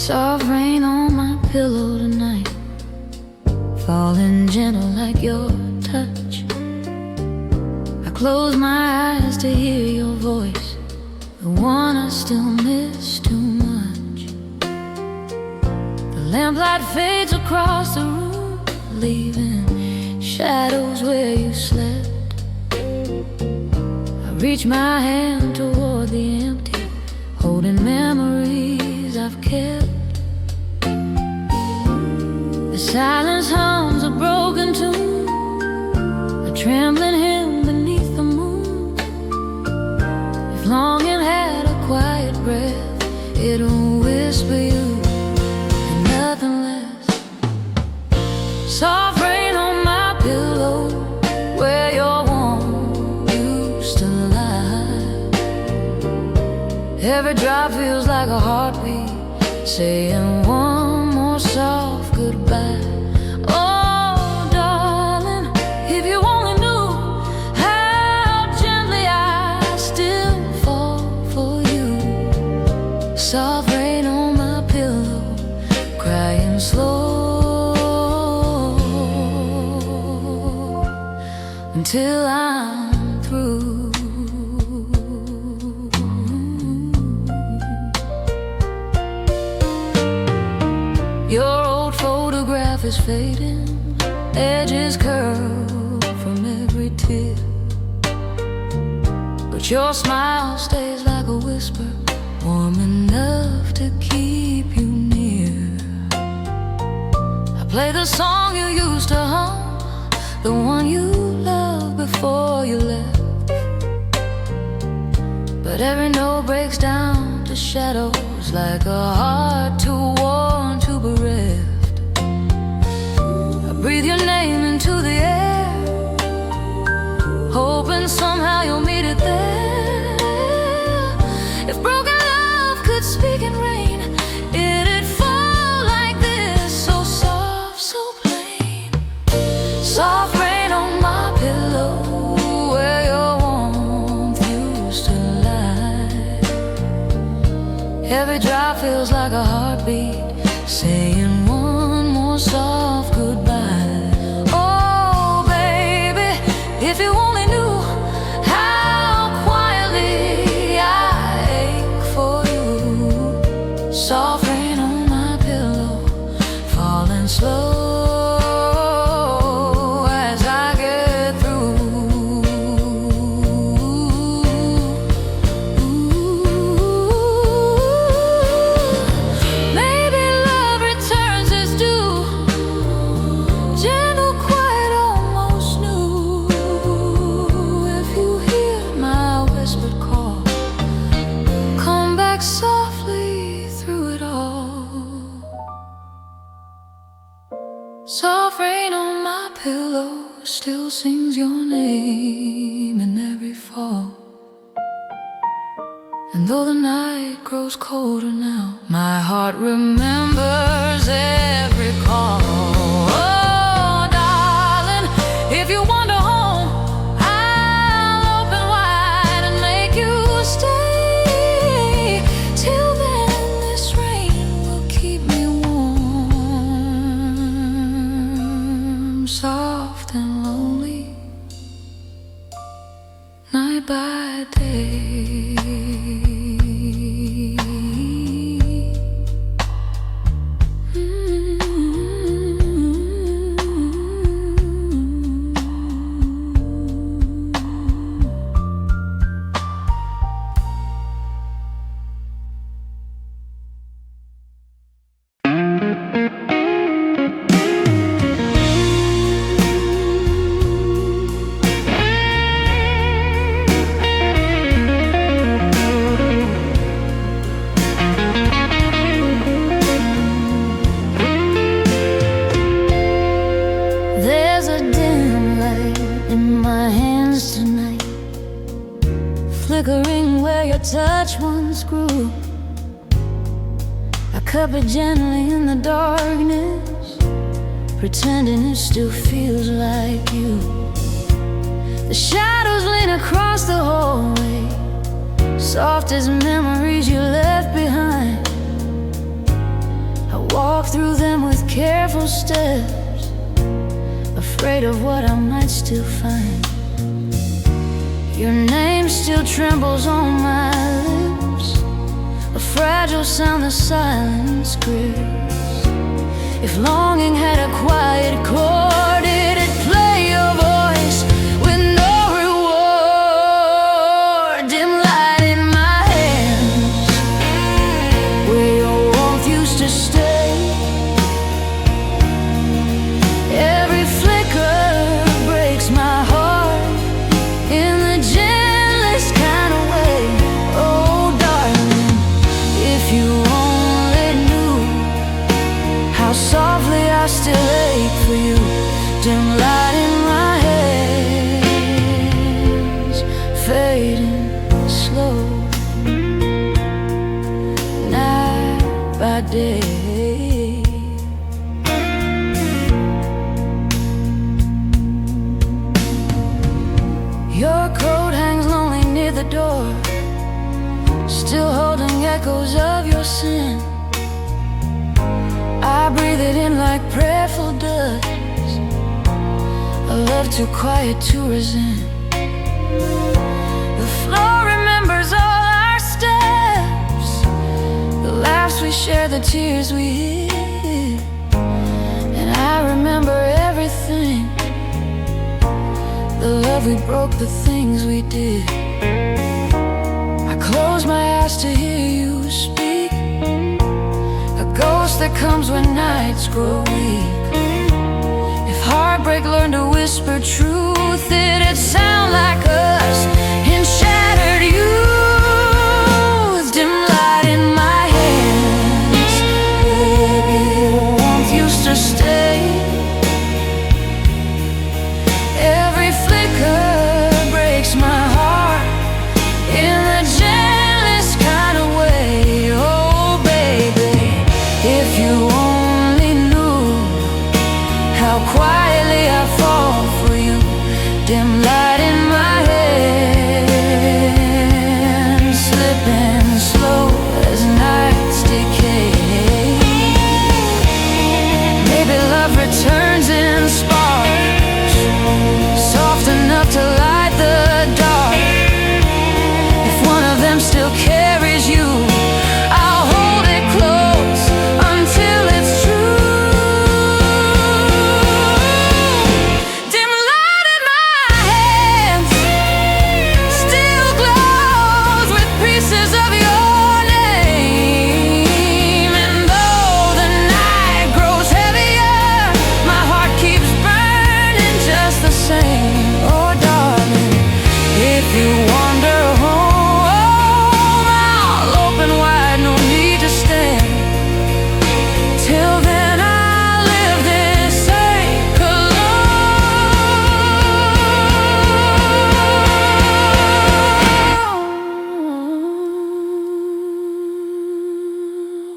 Soft rain on my pillow tonight, falling gentle like your touch. I close my eyes to hear your voice, the one I still miss too much. The lamplight fades across the room, leaving shadows where you slept. I reach my hand toward the empty, holding memories I've kept. The silence hums a broken tune, a trembling hymn beneath the moon. If longing had a quiet breath, it'll whisper you and nothing less. Soft rain on my pillow, where your warmth used to lie. Every drop feels like a heartbeat, saying one more soft goodbye. Oh, darling, if you only knew how gently I still fall for you. Soft rain on my pillow, crying slow until I'm through. Your old photograph is fading, edges curl from every tear, but your smile stays like a whisper, warm enough to keep you near. I play the song you used to hum, the one you loved before you left, but every note breaks down to shadows like a heart too worn to bereft. I breathe your name into the air, hoping somehow you'll meet it there. If broken love could speak in rain, it'd fall like this, so soft, so plain. Soft rain on my pillow, where your warmth used to lie. Every drop feels like a heartbeat, saying one more soft goodbye. Oh, baby, if you only knew how quietly I ache for you. Soft rain on my pillow, falling slow as I get through. Maybe love returns its due, gentle, quiet, almost new. If you hear my whispered call, come back softly through it all. Soft rain on my pillow still sings your name in every fall. And though the night grows colder now, my heart remembers every call. Oh, darling, if you wander home, I'll open wide and make you stay. Till then, this rain will keep me warm, soft and lonely, night by day. There's a dim light in my hands tonight, flickering where your touch once grew. I cup it gently in the darkness, pretending it still feels like you. The shadows lean across the hallway, soft as memories you left behind. careful steps, afraid of what I might still find. Your name still trembles on my lips, a fragile sound the silence grips. If longing had a quiet chord, it'd play your voice with no reward. Dim light in my hands, where your warmth used to stay. Every flicker breaks my heart in the gentlest kind of way. Oh darling, if you only knew how softly I still ache for you. Dim light in my hands, fading slow, night by day. Your coat hangs lonely near the door, still holding echoes of your sin. I breathe it in like prayerful dust, a love too quiet to resent. The floor remembers all our steps, the laughs we share, the tears we hid. And I remember everything, the love we broke, the things we did. I close my eyes to hear you speak, a ghost that comes when nights grow weak. If heartbreak learned to whisper truth, it'd sound like us in shattered youth. Dim light in my hands, baby, your warmth used to stay. Every flicker breaks my heart in the gentlest kind of way. Oh baby, if you only knew how quietly I fall for you. Dim light in my head, slipping slow as nights decay. Maybe love returns in sparks, soft enough to light the dark. If one of them still carries you, I'll hold it close until it's true. Dim light in my hands, still glows with pieces of your name. And though the night grows heavier, my heart keeps burning just the same. Oh darling, if you wander home, I'll open wide, no need to stand. Till then I'll live this ache alone,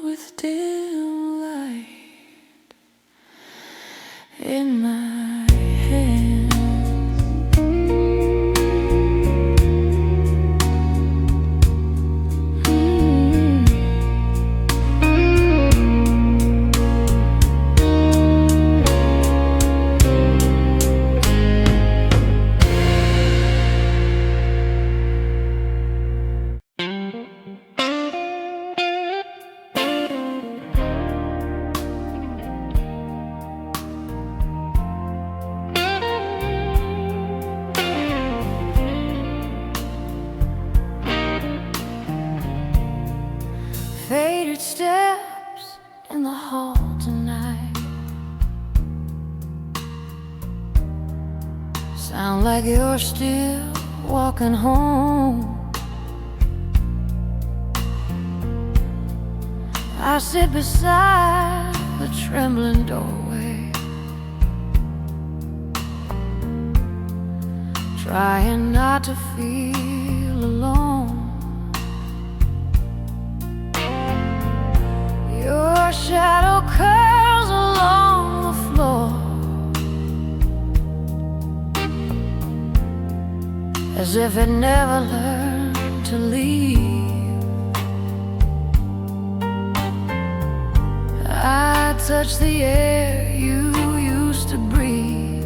with dim light in my hands. Faded steps in the hall tonight, sound like you're still walking home. I sit beside the trembling doorway, trying not to feel alone. Your shadow curls along the floor, as if it never learned to leave. I touch the air you used to breathe.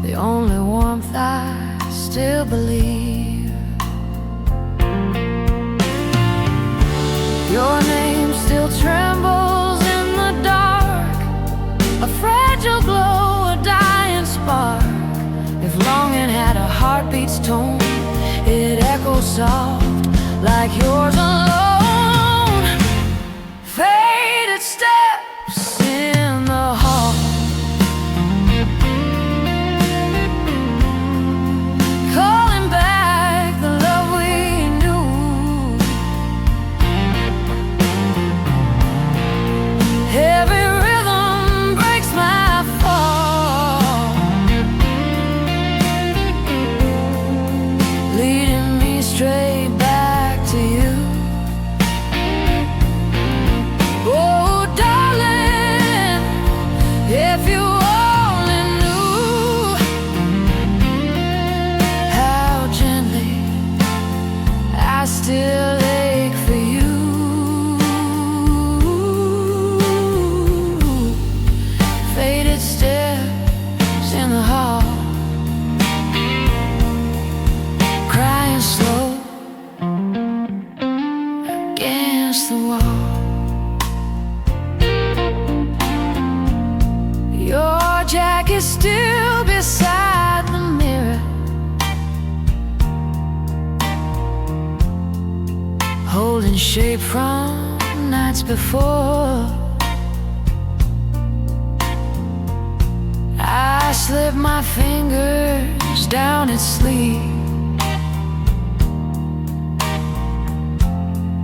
The only warmth I still believe. Your name still trembles in the dark, a fragile glow, a dying spark. If longing had a heartbeat's tone, it echoes soft like yours alone. Faded steps in the hall, calling back the love we knew. Every rhythm breaks my fall, leading me straight back to you. Oh darling, if you only knew how gently I still ache for you. Faded steps in the hall, crying slow against the wall. Your jacket still beside the mirror, holding shape from nights before. I slip my fingers down its sleeve,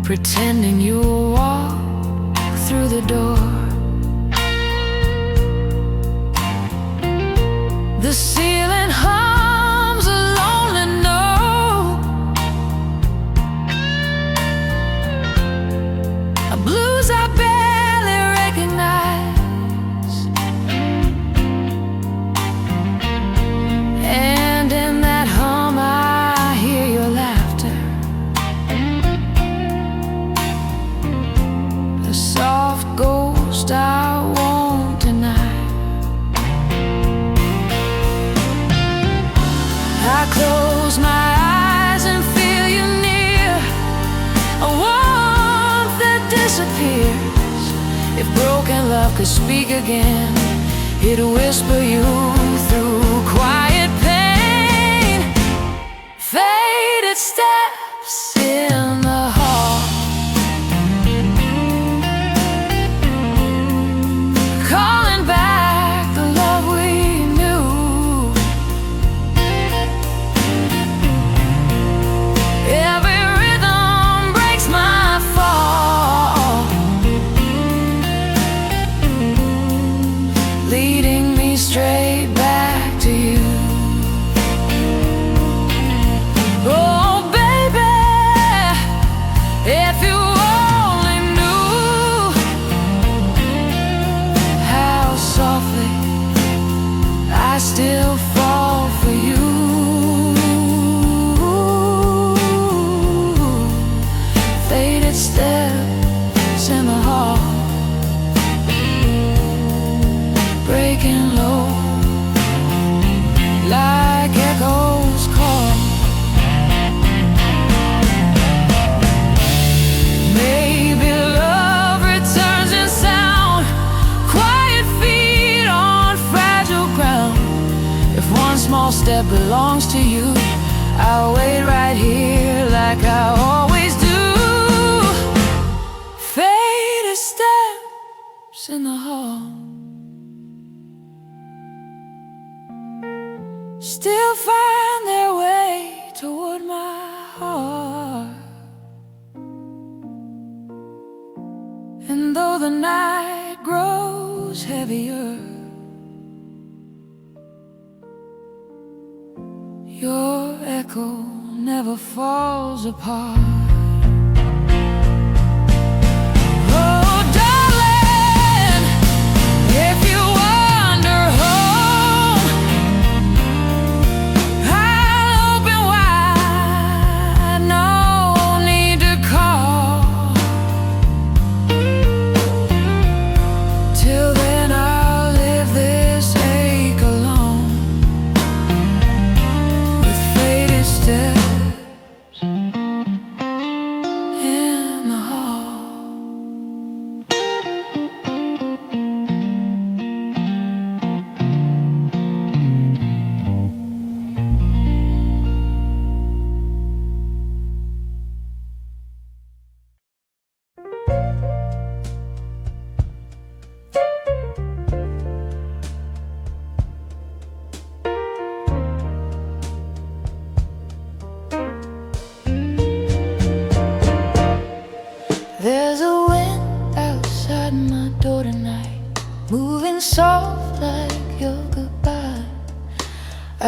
pretending you'll walk through the door. The ceiling hums a lonely note, a blues I barely recognize. And in that hum I hear your laughter, a soft ghost I won't deny. I close my eyes and feel you near, a warmth that disappears. If broken love could speak again, it'd whisper you through quiet pain. Faded steps in the hall, calling back the love we knew. Every rhythm breaks my fall, leading me straight back to you. Oh baby, if you only knew how softly I still fall for you. Faded steps in the hall, breaking low like echoes call. Maybe love returns in sound, quiet feet on fragile ground. If one small step belongs to you, I'll wait right here like I always do. Faded steps in the hall, still find their way toward my heart. And though the night grows heavier, your echo never falls apart. Oh darling, if you wander home, I'll open wide, no need to call.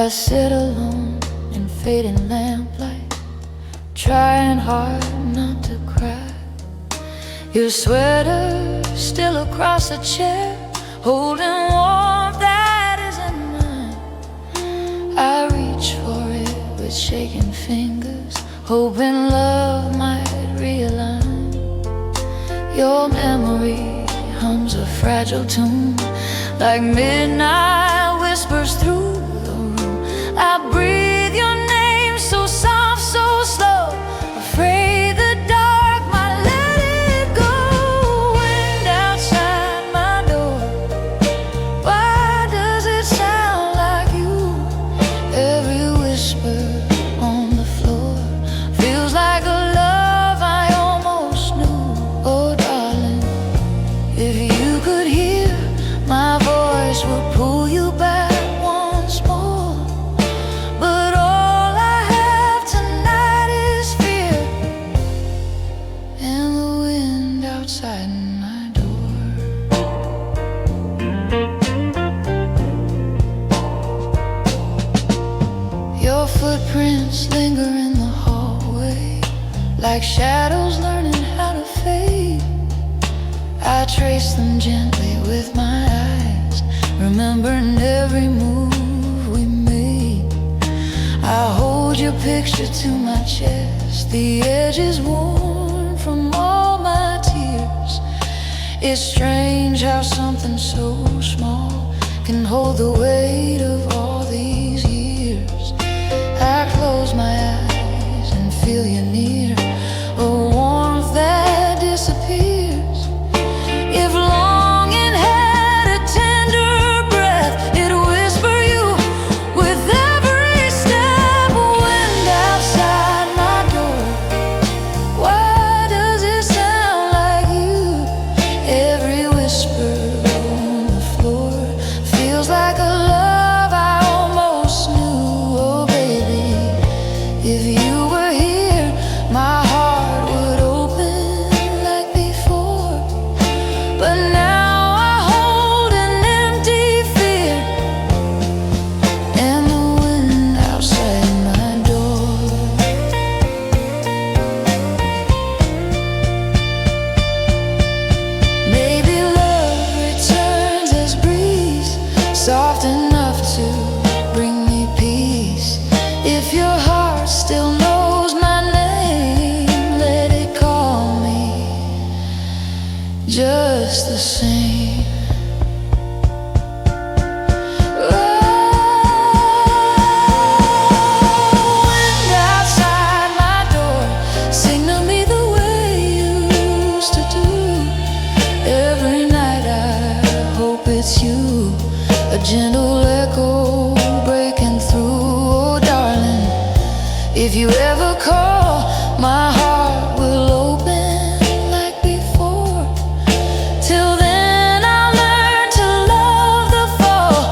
sit alone in fading lamplight, trying hard not to cry. Your sweater still across the chair, holding warmth that isn't mine. I reach for it with shaking fingers, hoping love might realign. Your memory hums a fragile tune, like midnight whispers through the room. I breathe your name so soft, so slow, afraid the dark might let it go. Wind outside my door, why does it sound like you? Every whisper on the floor feels like a love I almost knew. Oh darling, if you could hear my voice would pull you back once more. But all I have tonight is fear and the wind outside my door. Your footprints linger in the hallway, like shadows learning how to fade. I trace them gently with my eyes, remembering every move we made. I hold your picture to my chest, the edge is worn from all my tears. It's strange how something so small can hold the weight of all these years. I close my eyes and feel you near, a warmth that disappears. If longing had a tender breath, it'd whisper you with every step. Wind outside my door, why does it sound like you? Every whisper on the floor feels like a love I almost knew. Oh baby, if you were here, my heart would open like before. But now I hold an empty fear and the wind outside my door. Maybe love returns as breeze, soft enough to bring me peace. If your heart still knows my name, let it call me just the same. Wind outside my door, sing to me the way you used to do. Every night I hope it's you, a gentle echo breaking through. Oh darling, if you ever call, my heart will open like before. Till then I'll learn to love the fall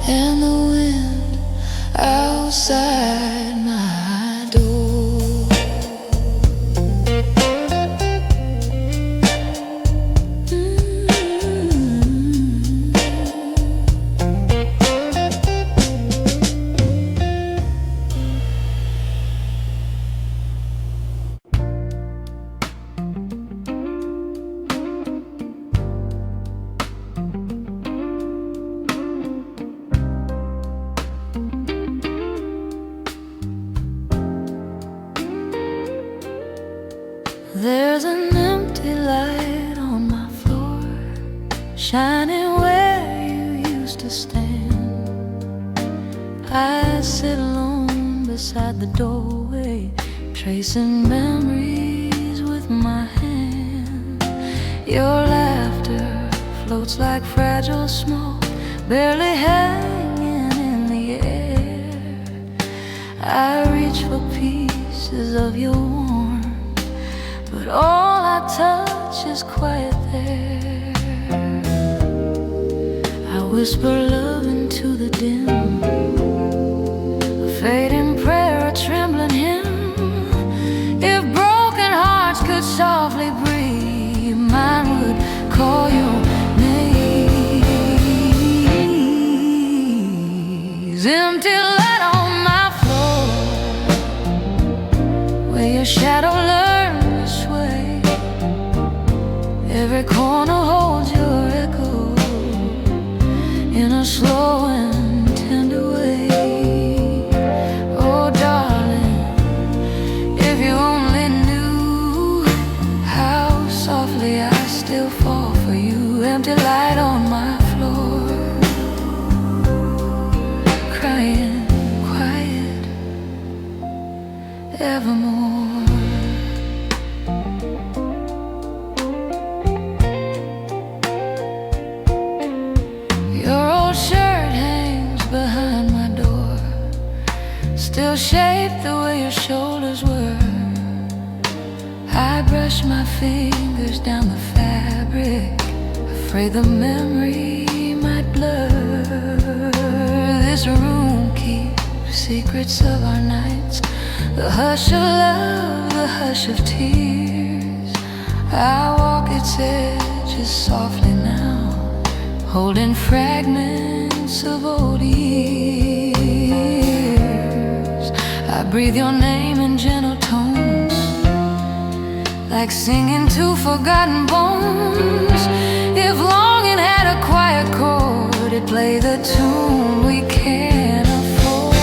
and the wind outside my door. There's an empty light on my floor, shining where you used to stand. I sit alone beside the doorway, tracing memories with my hand. Your laughter floats like fragile smoke, barely hanging in the air. I reach for pieces of your warmth, but all I touch is quiet there. I whisper love into the dim, a fading prayer, a trembling hymn. If broken hearts could softly breathe, mine would call your name. evermore. Your old shirt hangs behind my door, still shaped the way your shoulders were. I brush my fingers down the fabric, afraid the memory might blur. This room keeps secrets of our nights, the hush of love, the hush of tears. I walk its edges softly now, holding fragments of old years. I breathe your name in gentle tones, like singing to forgotten bones. If longing had a quiet chord, it'd play the tune we can't afford.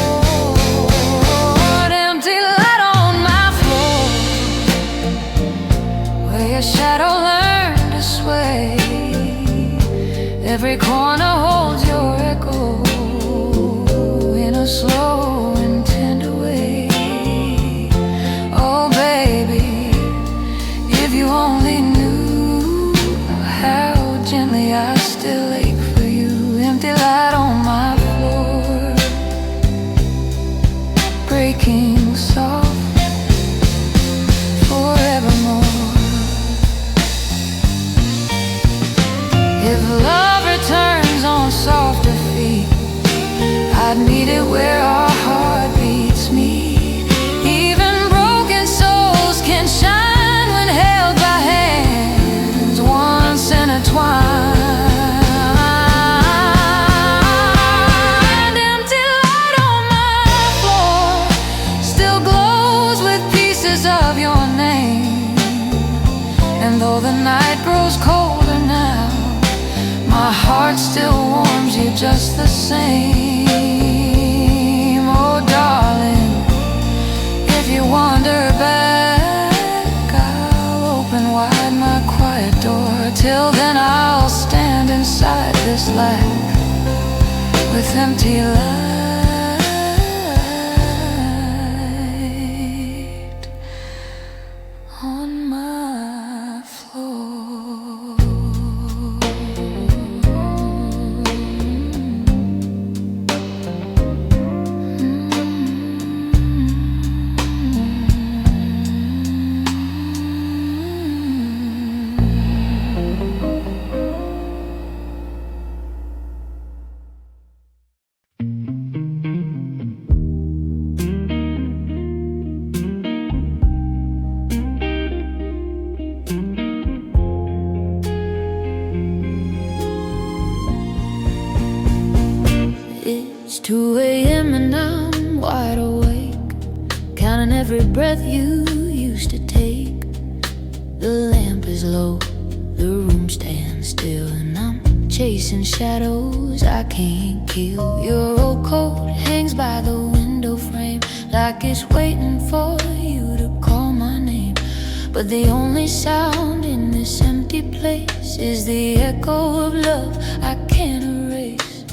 Empty light on my floor, where your shadow learned to sway. Every corner holds your echo in a slow and tender way. Oh baby, if you only knew how gently I still ache for you. Empty light on my floor, breaking soft forevermore. If love returns on softer feet, I'd meet it where our heart beats meet. Even broken souls can shine when held by hands once intertwined. Empty light on my floor still glows with pieces of your name. And though the night grows colder now, my heart still warms you just the same. Oh darling, if you wander back, I'll open wide my quiet door. Till then I'll stand inside this light with empty light on my floor. It's 2 a.m. and I'm wide awake, counting every breath you used to take. The lamp is low, the room stands still, and I'm chasing shadows I can't kill. Your old coat hangs by the window frame, like it's waiting for you to call my name. But the only sound in this empty place is the echo of love I can't erase.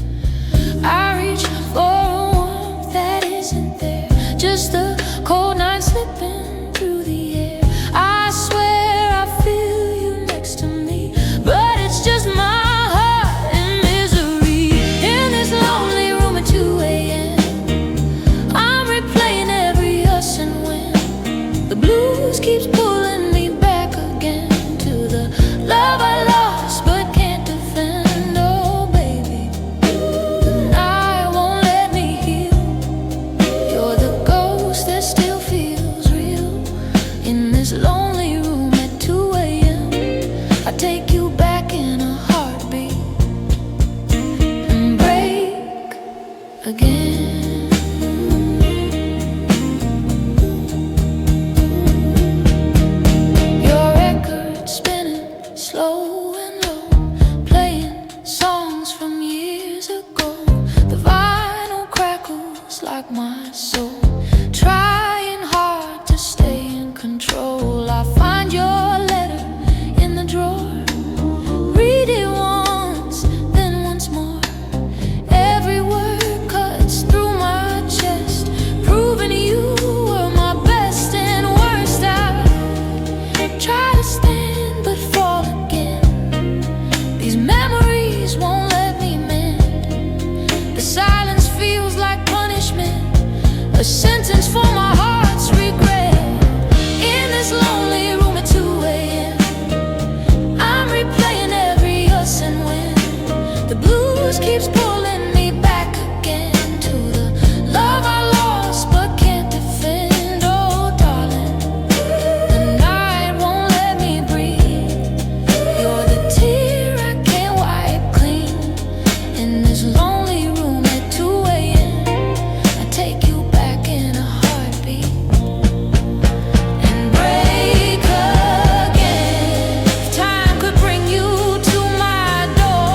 I reach for a warmth that isn't there, just the cold night slipping through the air. I swear I feel you next to me, but it's just my heart in misery. In this lonely room at 2 a.m., I'm replaying every us and when. The blues keeps pulling me back again to the love I lost but can't defend. Oh baby, the night won't let me for my heart's regret. In this lonely room at 2 a.m., I'm replaying every us and when. The blues keeps pulling me back again to the love I lost but can't defend. Oh darling, the night won't let me breathe. You're the tear I can't wipe clean. In this lonely room at 2 a.m., I take you back in a heartbeat and break again. If time could bring you to my door,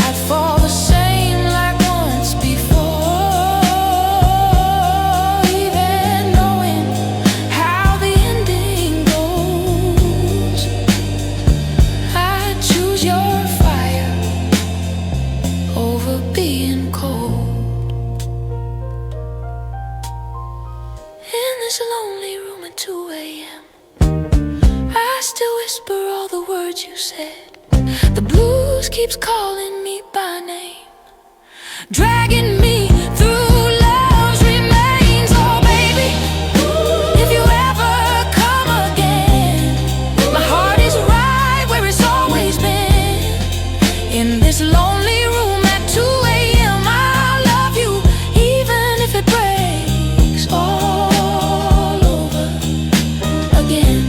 I'd fall the same like once before. Even knowing how the ending goes, I'd choose your fire over being cold. In this lonely room at 2 a.m., I still whisper all the words you said. The blues keeps calling me by name, dragging me through love's remains. Oh baby, if you ever come again, my heart is right where it's always been. In this lonely room at 2 a.m., I'll love you even if it breaks all over again.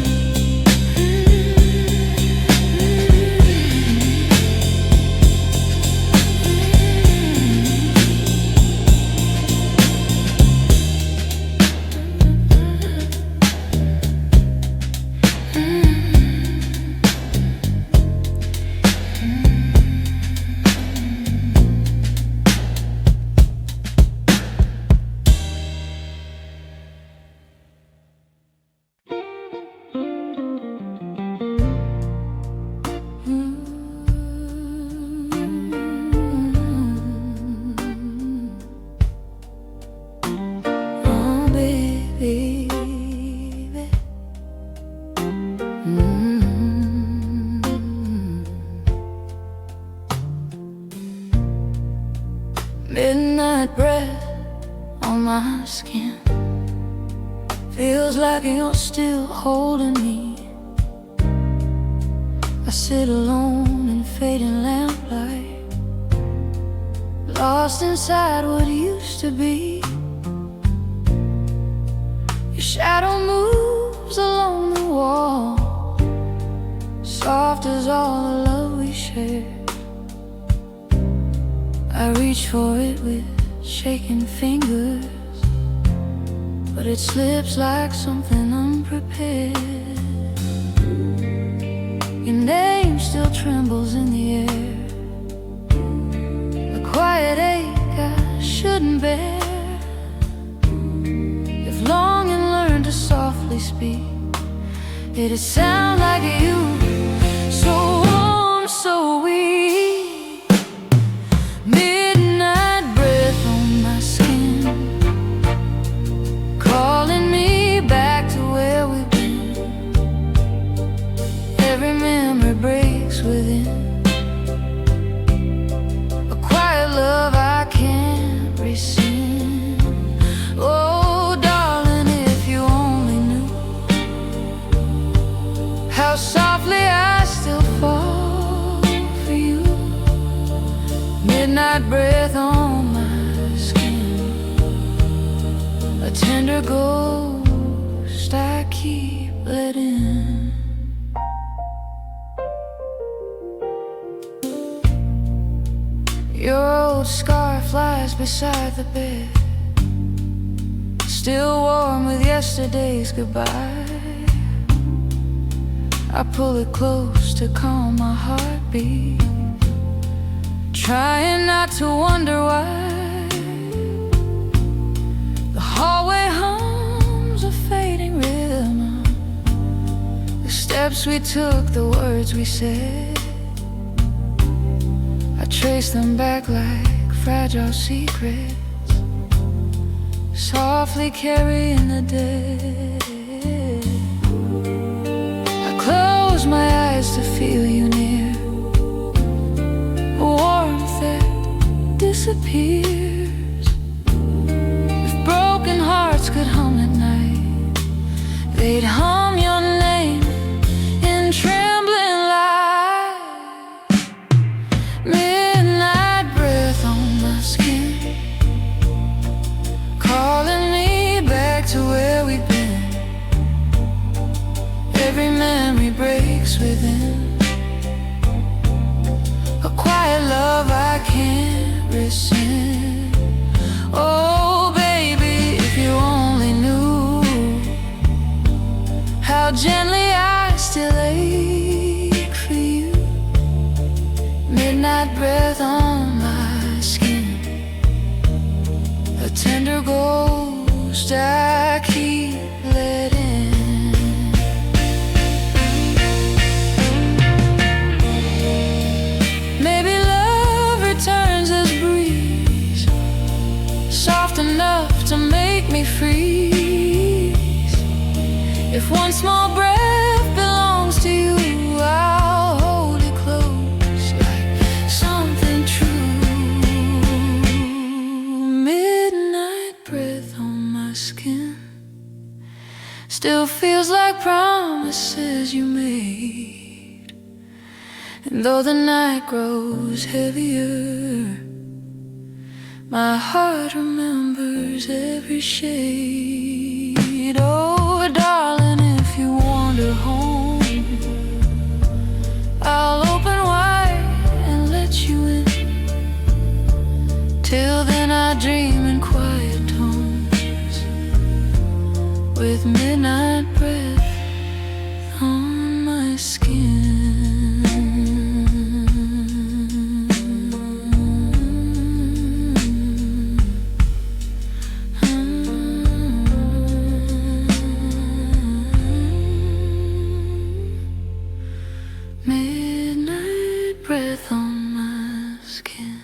Oh baby, midnight breath on my skin, feels like you're still holding me. I sit alone in fading lamplight, lost inside what used to be. Your shadow moves along the wall, soft as all the love we shared. I reach for it with shaking fingers, but it slips like something unprepared. Your name still trembles in the air, a quiet ache I shouldn't bear. If long and learn to softly speak, it'd sound like you, so warm, so weak. Midnight breath on my skin, calling me back to where we've been. Every memory breaks within, a quiet love I can't rescind. Oh darling, if you only knew how softly I still fall for you. Midnight breath on my skin, a tender ghost I keep letting. Your old scarf lies beside the bed, still warm with yesterday's goodbye. I pull it close to calm my heartbeat, trying not to wonder why. The hallway hums a fading rhythm, the steps we took, the words we said. I trace them back like fragile secrets, softly carrying the dead. I close my eyes to feel you near, a warmth that disappears. they'd hum your name in trembling light. Midnight breath on my skin, calling me back to where we've been. Every memory breaks within, a quiet love I can't rescind. Oh baby, if you only knew how gently I still ache for you. Midnight breath on my skin, a tender ghost I keep letting. Maybe love returns as breeze, soft enough to make me freeze. If one small breath belongs to you, I'll hold it close like something true. Midnight breath on my skin still feels like promises you made. And though the night grows heavier, my heart remembers every shade. Oh, darling, if you wander home, I'll open wide and let you in. Till then I dream in quiet tones, with midnight breath on my skin. Midnight breath on my skin.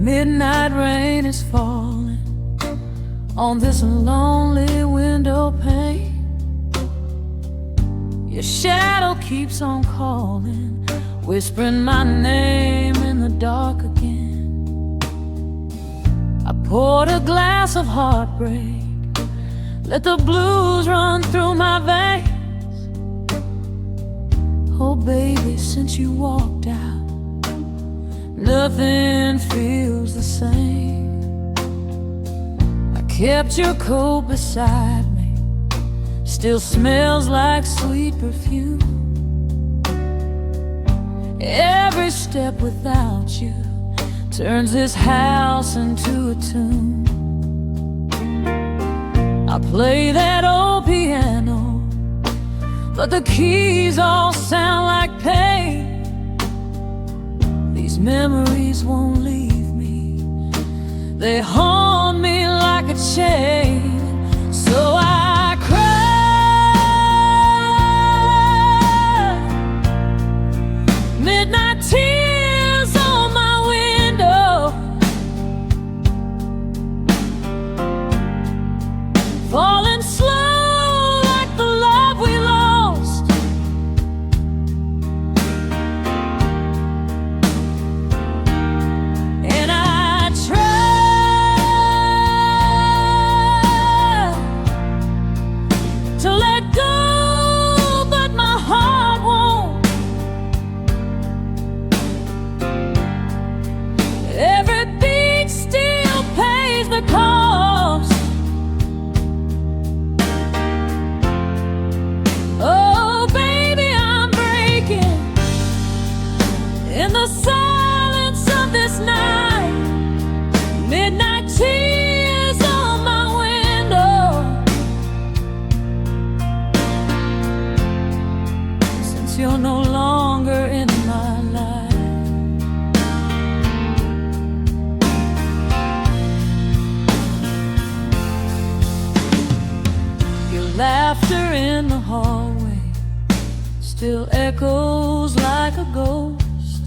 Midnight rain is falling on this lonely window pane. Your shadow keeps on calling, whispering my name in the dark again. I poured a glass of heartbreak, let the blues run through my veins. Oh baby, since you walked out, nothing feels the same. I kept your coat beside me, still smells like sweet perfume. Every step without you turns this house into a tomb. I play that old piano, but the keys all sound like pain. These memories won't leave me, they haunt me like a chain. So I cry, midnight tears on my window, falling slow like the love we lost. And I try to let go, but my heart won't. Every beat still pays the cost. Oh baby, I'm breaking in the silence of this night. Midnight tears on my window, since you're no longer in my life. echoes like a ghost.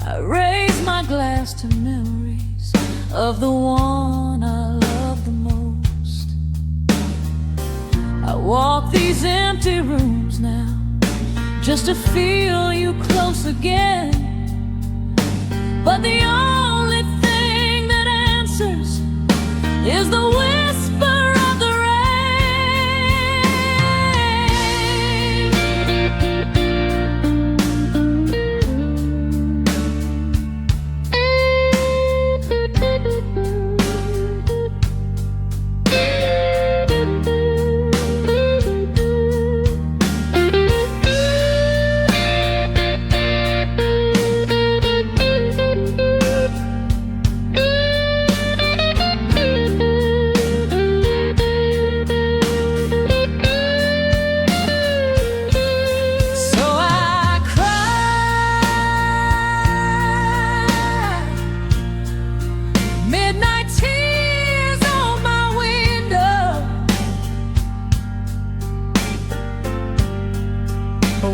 I raise my glass to memories of the one I love the most. I walk these empty rooms now just to feel you close again. But the only thing that answers is the whisper of the rain.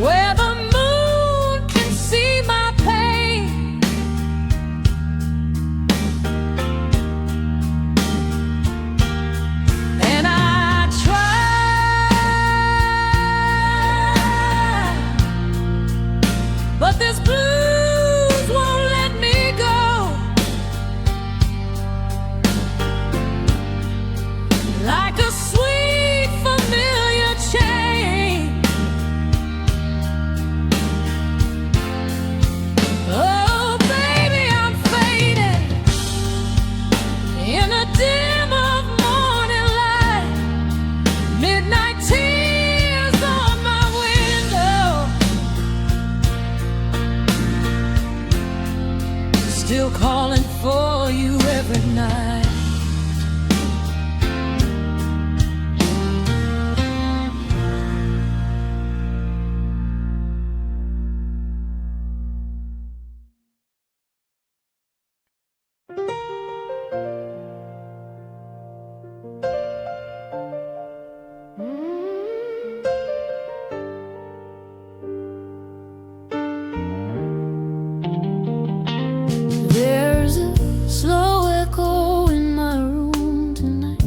Where the moon can see my pain, and I try, but this blues won't let me go. Like a sweet familiar chain, oh baby, I'm fading in a dim of morning light. Midnight tears on my window, still calling for you every night. There's a slow echo in my room tonight,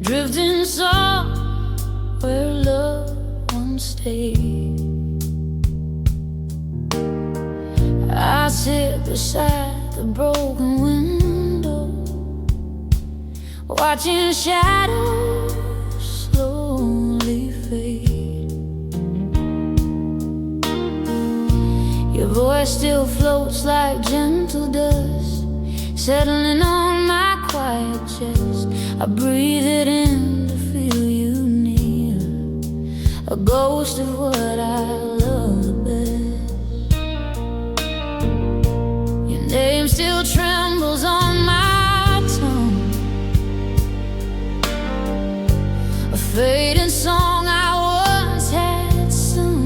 drifting soft where love once stayed. I sit beside the broken window, watching shadows slowly fade. Your voice still floats like gentle dust, settling on my quiet chest. I breathe it in to feel you near, a ghost of what I love the best. Your name still trembles on my tongue, a fading song I once had sung.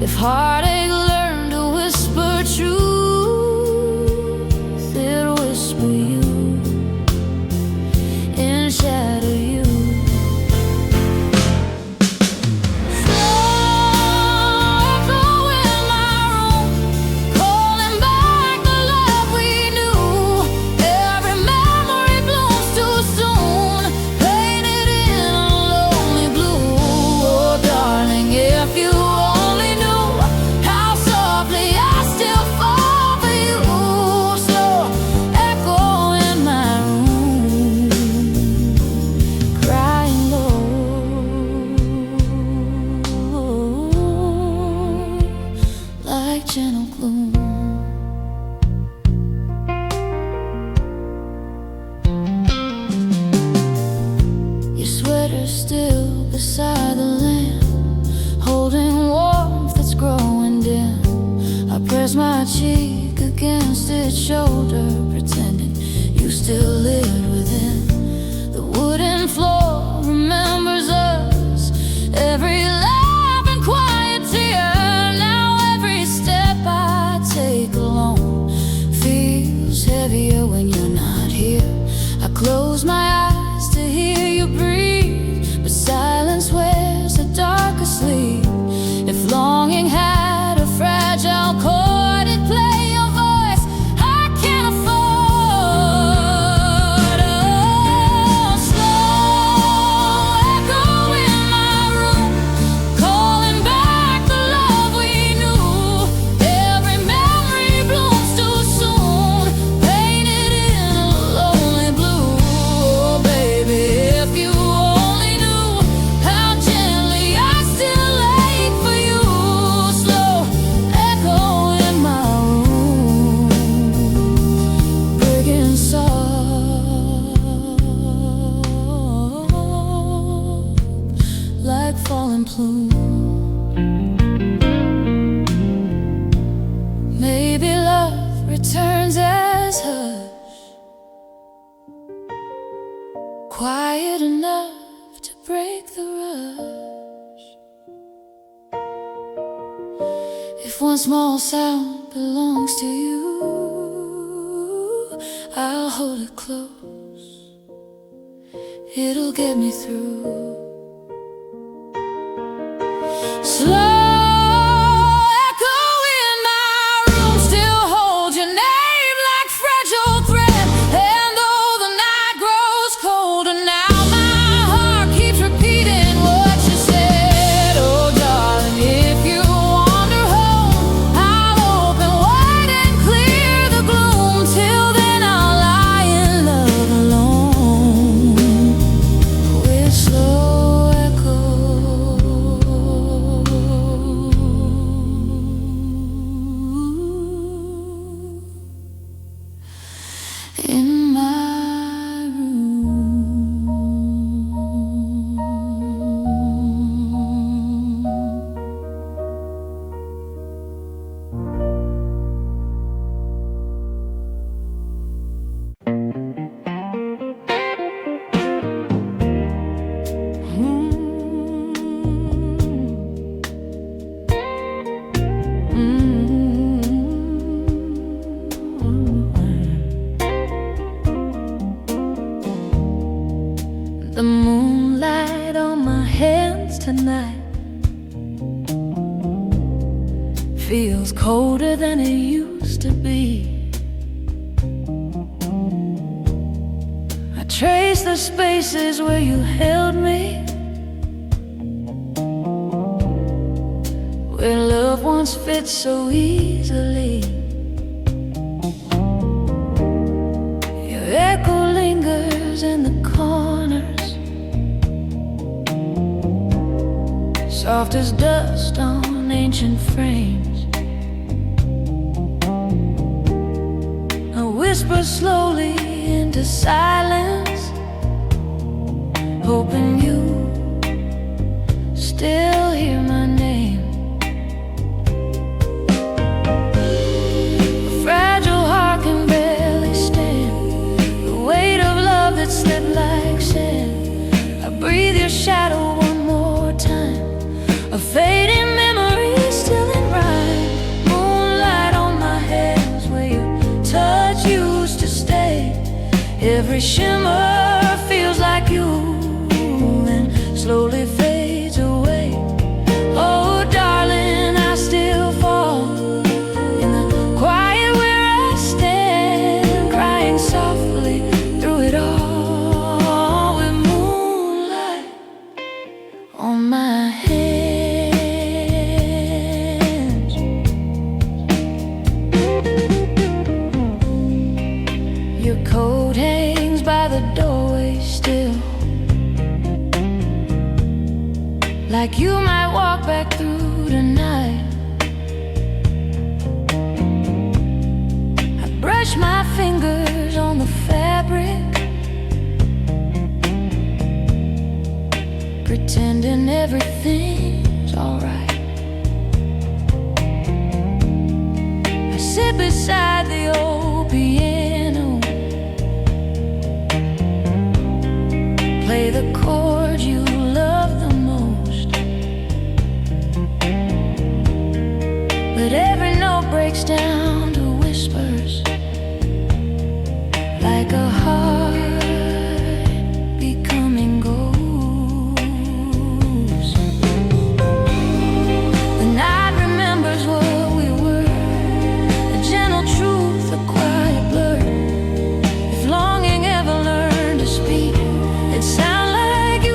If heartache learned to whisper truth, it'll whisper you and shadow you. Still beside the lamp, holding warmth that's growing dim. I press my cheek against its shoulder, pretending you still live within. The wooden floor remembers us, every laugh and quiet tear. Now every step I take alone feels heavier when you're not here. I close my eyes to hear you breathe. in plume. Maybe love returns as hush, quiet enough to break the rush. If one small sound belongs to you, I'll hold it close. It'll get me through. Slow in my room. The moonlight on my hands tonight feels colder than it used to be. I trace the spaces where you held me, where love once fit so easily. Your echo lingers in the corners, soft as dust on ancient frames. I whisper slowly into silence, hoping you still hear my name. A fragile heart can barely stand the weight of love that slipped like sand. I breathe your shadow one more time, a fading memory still in rhyme. Moonlight on my hands where your touch used to stay. Every shimmer feels like you, and slowly fades away. Oh darling, I still fall in the quiet where I stand, crying softly through it all, with moonlight on my hands. Your coat hangs by the doorway still, like you might walk back through tonight. I brush my fingers on the fabric, pretending everything's alright. I sit beside the old piano, play the chord you love the most, but every note breaks down to whispers, like a heart becoming ghost. The night remembers what we were, the gentle truth, the quiet blur. If longing ever learned to speak, it sound like you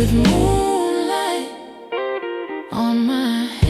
with moonlight on my hand.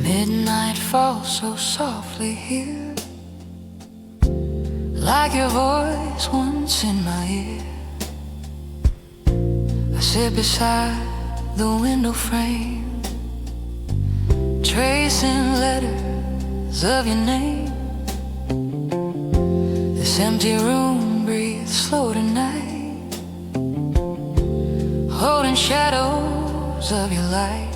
Midnight falls so softly here, like your voice once in my ear. I sit beside the window frame, tracing letters of your name. This empty room breathes slow tonight, holding shadows of your light.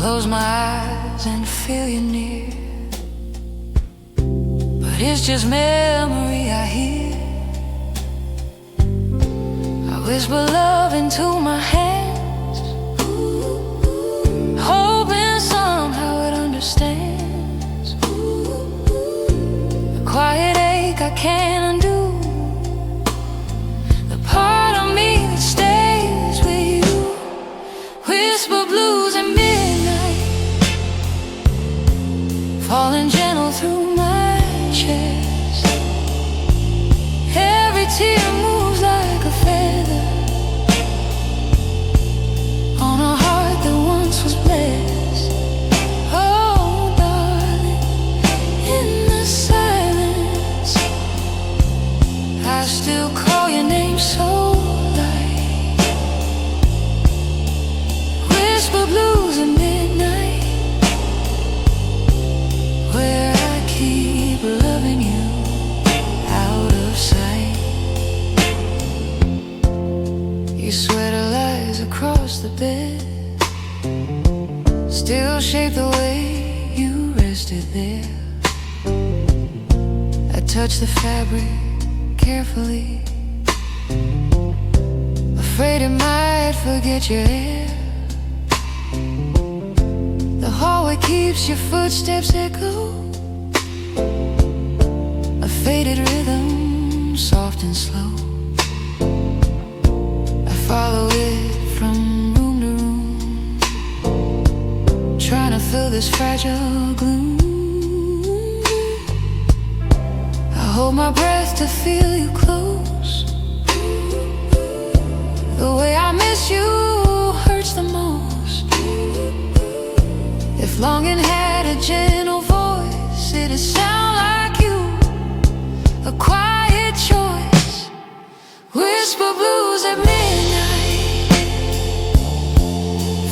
Close my eyes and feel you near, but it's just memory I hear. I whisper love into my hands, hoping somehow it understands. The quiet ache I can't undo, the part of me that stays with you. Whisper blues and falling gentle through my chest. Every tear moves like a feather on a heart that once was blessed. Oh, darling, in the silence I still call your name so light. Whisper blues at midnight, where I keep loving you out of sight. Your sweater lies across the bed, still shape the way you rested there. I touch the fabric carefully, afraid it might forget your hair. The hallway keeps your footsteps echo, a faded rhythm, soft and slow. I follow it from room to room, trying to fill this fragile gloom. I hold my breath to feel you close. The way I miss you hurts the most. If longing had a gentle voice, it'd sound like you, a quiet choice. Whisper blues at midnight,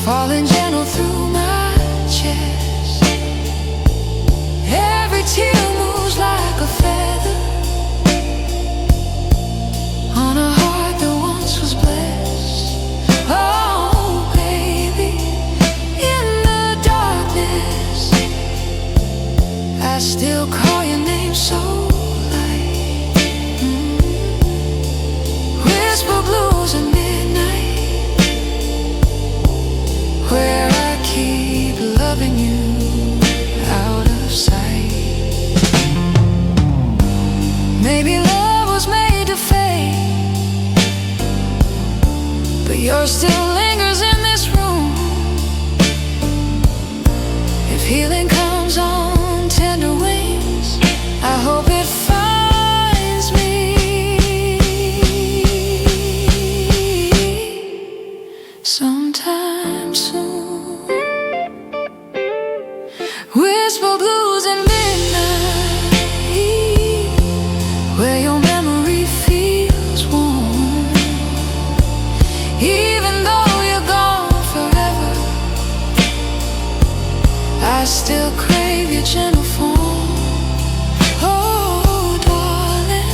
falling gentle through my chest. Every tear moves like a feather on a heart that once was blessed. Oh, baby, in the darkness I still call your name so light. Whisper blues at midnight, where I keep loving you out of sight. Maybe love was made to fade, but yours still lingers in this room. If healing comes on tender wings, I hope it finds me sometime soon. Whisper blues at midnight, where your memory feels warm, even though I still crave your gentle phone. Oh, darling,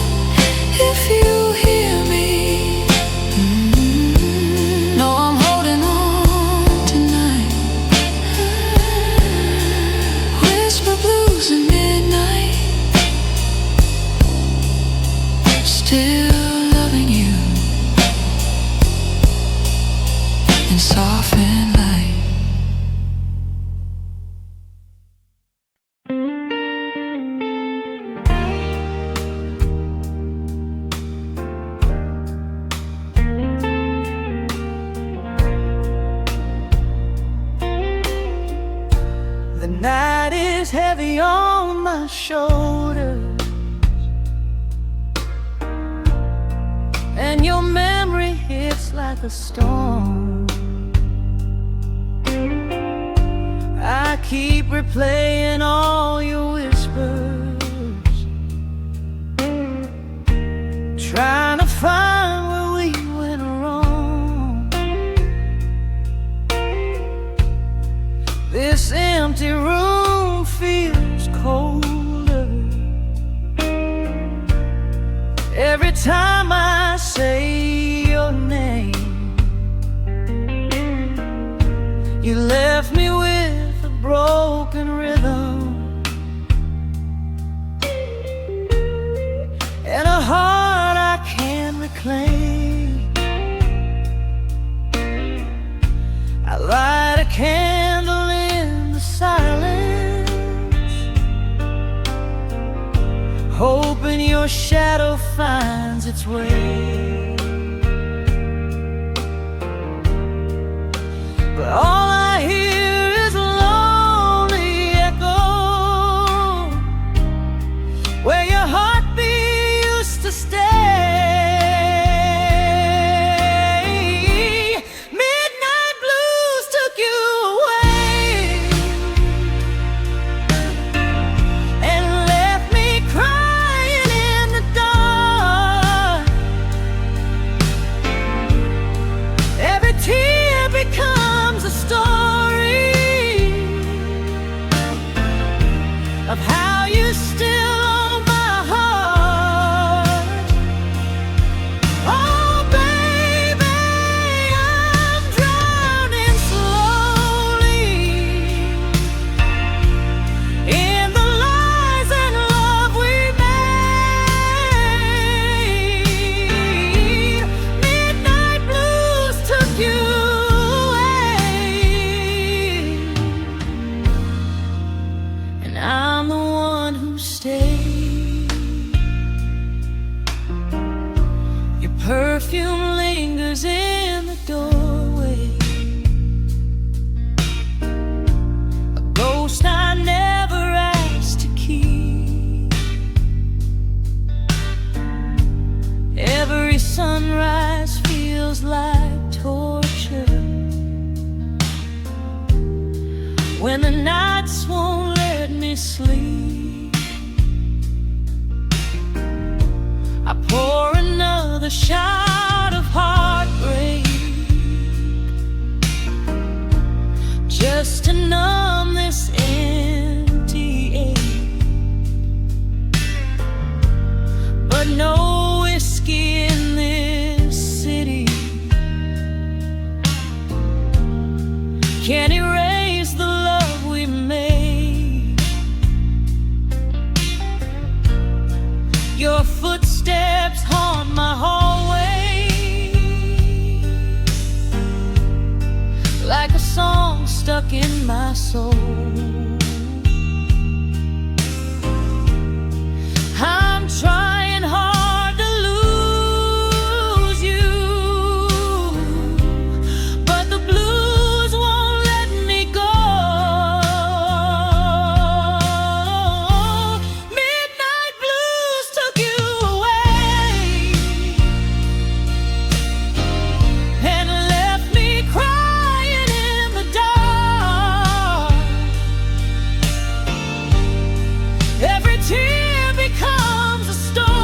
if you hear me, know I'm holding on tonight. Whisper blues at midnight, still loving you in soft and light. The night is heavy on my shoulders, and your memory hits like a storm. I keep replaying all your whispers, trying to find where we went wrong. This empty room feels colder every time I say your name. You left me with a broken rhythm and a heart I can't reclaim. I light a candle in the silence, hoping your shadow finds its way. But all I hear is a lonely echo where your heartbeat used to stay. Midnight blues took you away and left me crying in the dark. Every tear becomes a story of how you still own my heart. Oh baby, I'm drowning slowly in the lies and love we made. Midnight blues took you away, and I'm the one who stayed. Your perfume lingers in the doorway, a ghost I never asked to keep. Every sunrise feels like torture when the nights won't let me sleep. I pour another shot of heartbreak just to numb this empty ache. But no whiskey in this city can erase the love we made. Your footsteps haunt my hallway like a song stuck in my soul. I'm trying hard to lose you, but the blues won't let me go. Midnight blues took you away and left me crying in the dark. Every tear becomes a story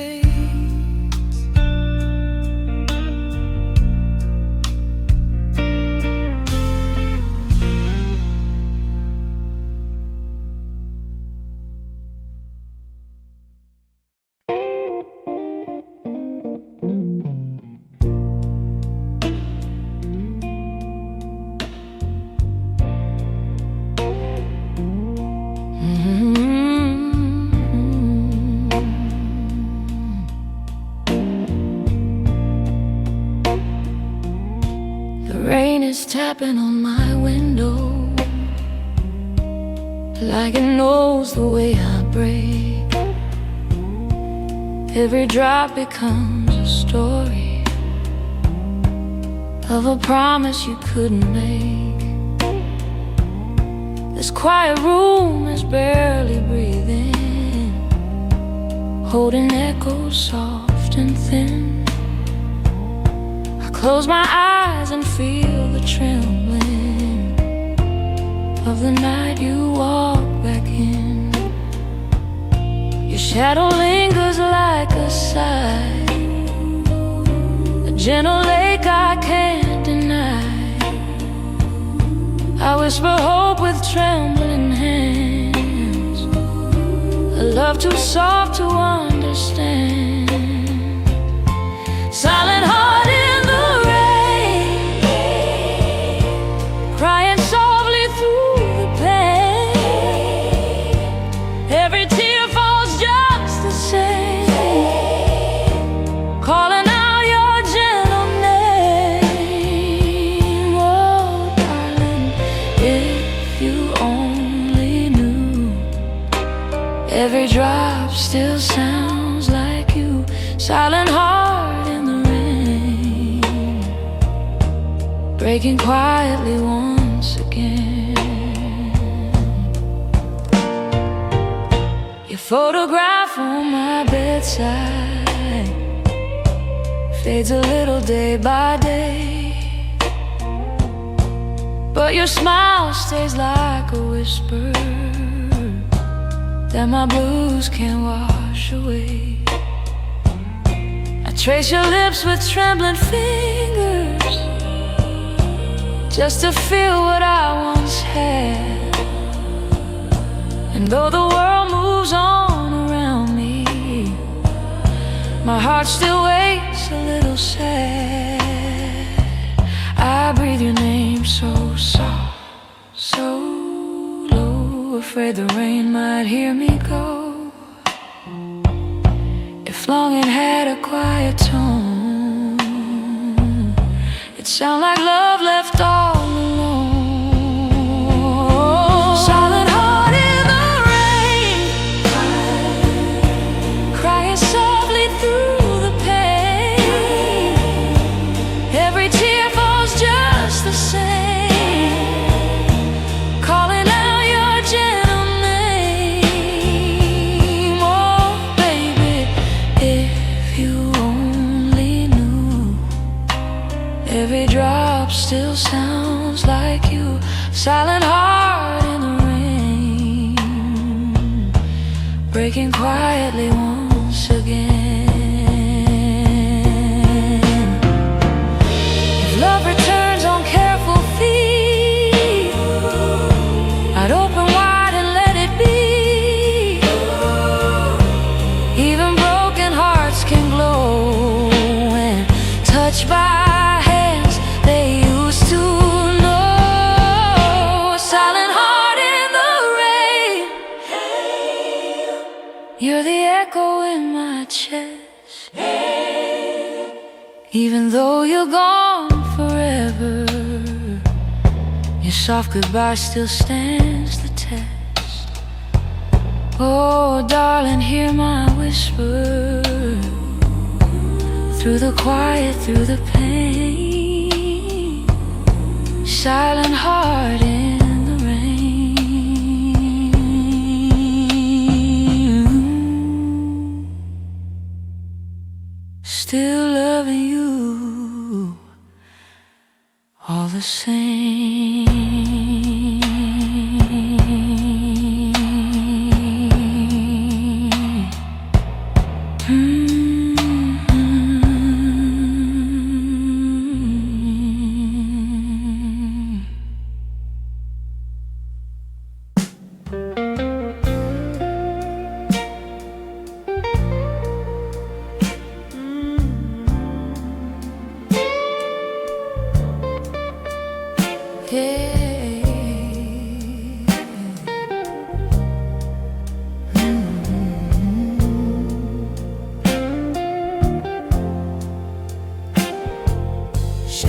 fades. Rain is tapping on my window like it knows the way I break. Every drop becomes a story of a promise you couldn't make. This quiet room is barely breathing, holding echoes soft and thin. Close my eyes and feel the trembling of the night you walk back in. Your shadow lingers like a sigh, a gentle lake I can't deny. I whisper hope with trembling hands, a love too soft to understand. Silent heart in the crying softly through the pain. Every tear falls just the same, calling out your gentle name. Oh, darling, if you only knew, every drop still sounds like you. Silent heart in the rain, breaking quietly once again. Your photograph on my bedside fades a little day by day, but your smile stays like a whisper that my blues can't wash away. I trace your lips with trembling fingers just to feel what I once had. And though the world moves on around me, my heart still waits a little sad. I breathe your name so soft, so low, afraid the rain might hear me go. If longing had a quiet tone, it sound like love left all alone. Silent heart in the rain, crying softly through the pain. Every tear falls just the same, calling out your gentle name. Oh, baby, if you only knew, every drop still sounds like you. Silent heart in the rain, breaking quietly once again. If love returns on careful feet, I'd open wide and let it be. Even broken hearts can glow when touched by you're the echo in my chest. Even though you're gone forever, your soft goodbye still stands the test. Oh, darling, hear my whisper through the quiet, through the pain. Silent heart in the rain, still loving you all the same. Mm-hmm.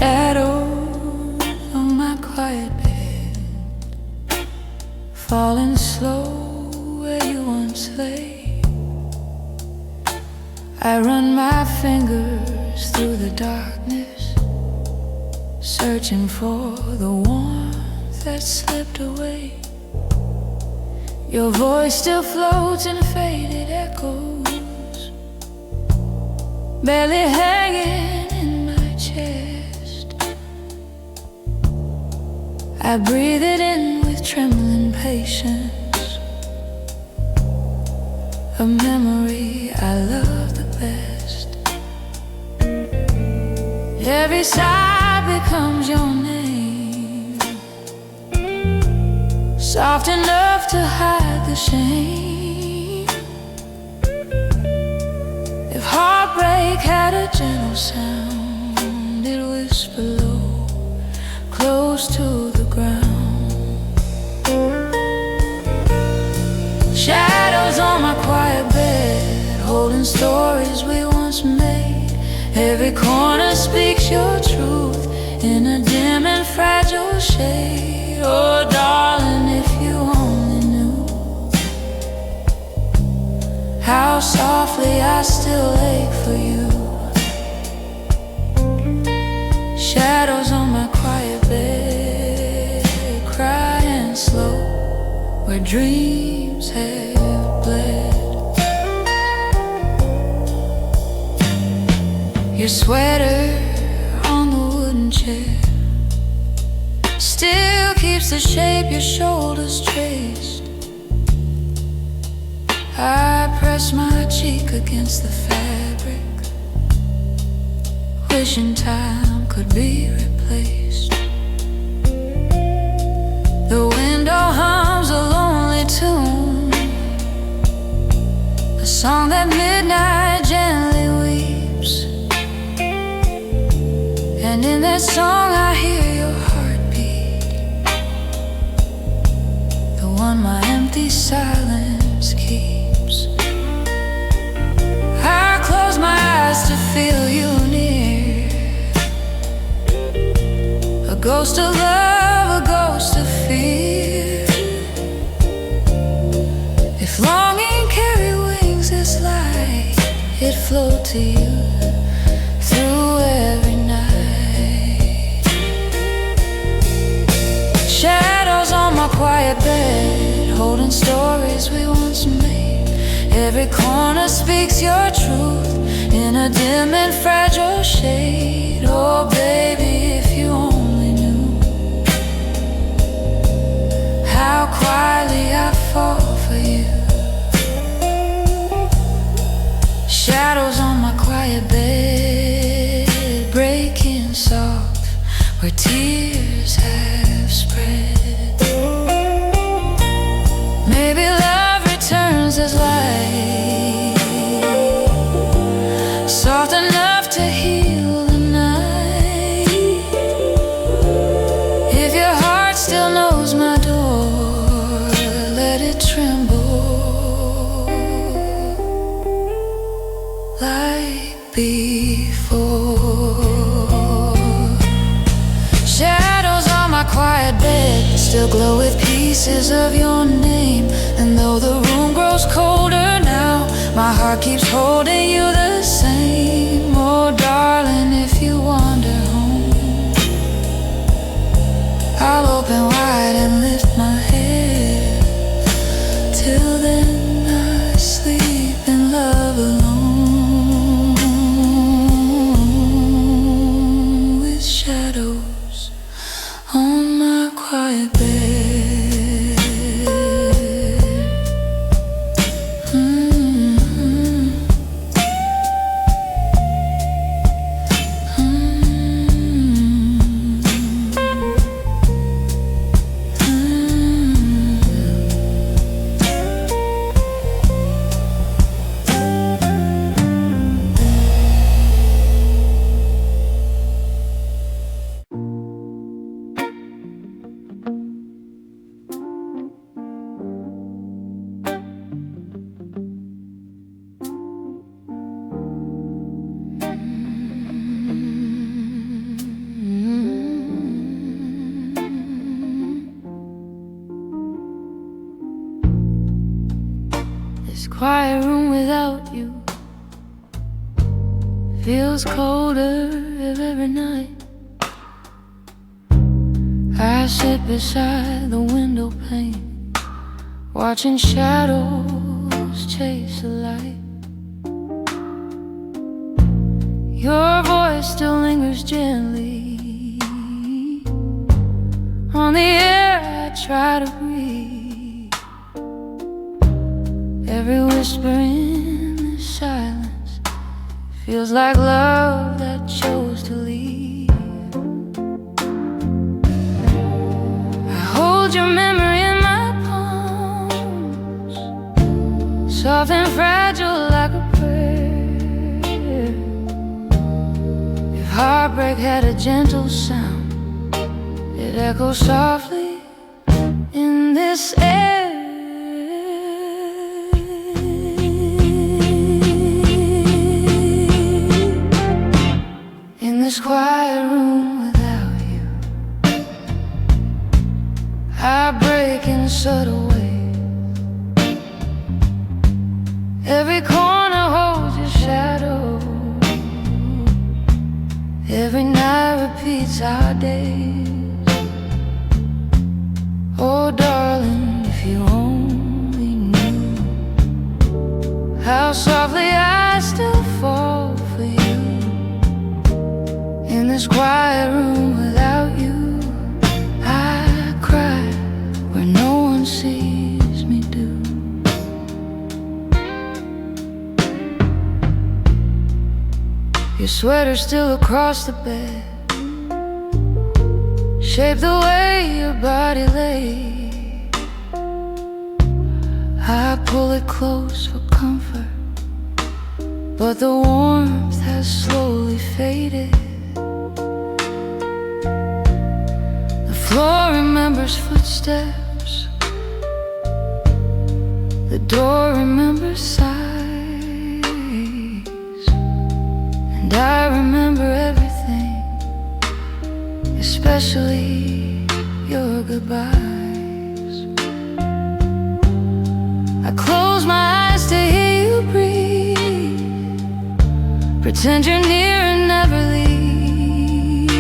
Shadows on my quiet bed, falling slow where you once lay. I run my fingers through the darkness, searching for the warmth that slipped away. Your voice still floats in faded echoes, barely hanging in my chest. I breathe it in with trembling patience, a memory I love the best. Every sigh becomes your name, soft enough to hide the shame. If heartbreak had a gentle sound, it'd whisper low, close to the ground. Shadows on my quiet bed, holding stories we once made. Every corner speaks your truth in a dim and fragile shade. Oh darling, if you only knew how softly I still ache for you. Shadows on my quiet bed, crying slow where dreams have bled. Your sweater on the wooden chair still keeps the shape your shoulders traced. I press my cheek against the fabric, wishing time could be replaced. The window hums a lonely tune, a song that midnight gently weeps. And in that song I hear your heartbeat, the one my empty silence keeps. I close my eyes to feel you near, a ghost of love, a ghost of fear. If longing carry wings this light, it float to you through every night. Shadows on my quiet bed, holding stories we once made. Every corner speaks your truth in a dim and fragile shade. Oh baby, if you only knew how quietly I fall for you. Shadows on my quiet bed, breaking soft where tears have spread. Maybe love returns as light, soft enough to heal the night. If your heart still knows my door, let it tremble like before. Shadows on my quiet bed still glow with pieces of your name. And though the room grows colder now, my heart keeps holding you the same. Oh darling, if you wander home, I'll open wide and lift my head. Till then I sleep in love alone, with shadows on my quiet bed. quiet room without you feels colder every night. I sit beside the window pane, watching shadows chase the light. Your voice still lingers gently on the air I try to breathe. Every whisper in the silence feels like love that chose to leave. I hold your memory in my palms, soft and fragile like a prayer. If heartbreak had a gentle sound, it echoes softly in this air. In this quiet room without you, I break in subtle ways. Every corner holds your shadow. Every night repeats our days. Oh darling, if you only knew how softly I still fall for you. In this quiet room without you, I cry where no one sees me do. Your sweater's still across the bed, shaped the way your body lay. I pull it close for comfort, but the warmth has slowly faded. The floor remembers footsteps, the door remembers sighs, and I remember everything, especially your goodbyes. I close my eyes to hear you breathe, pretend you're near and never leave.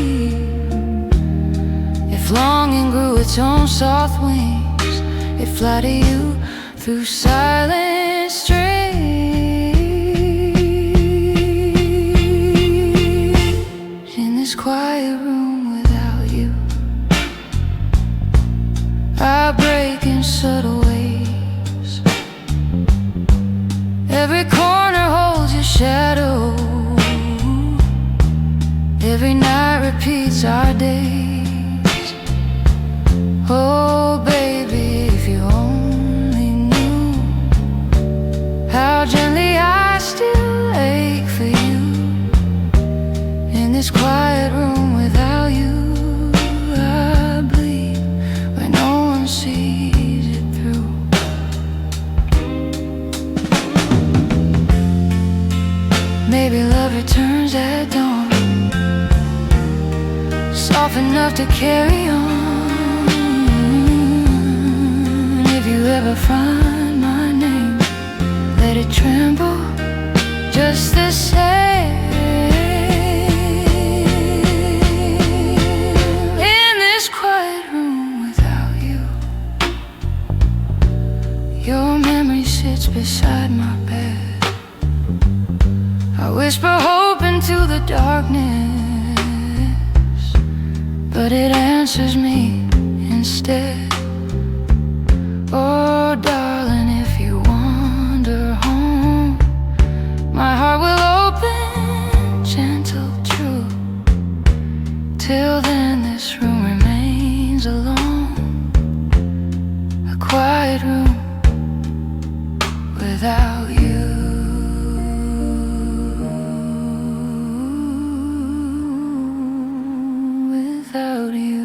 If longing grew its own soft wings, it'd fly to you through silent streets. In this quiet room without you, I break in subtle ways. Every corner holds your shadow. Every night repeats our days. Oh baby, if you only knew how gently I still ache for you. In this quiet room without you, I bleed where no one sees it through. Maybe love returns at dawn, soft enough to carry on. If you ever find my name, let it tremble just the same. In this quiet room without you, your memory sits beside my bed. I whisper hope into the darkness, but it answers me instead. Oh darling, if you wander home, my heart will open, gentle, true. Till then this room remains alone, a quiet room without you. Without you.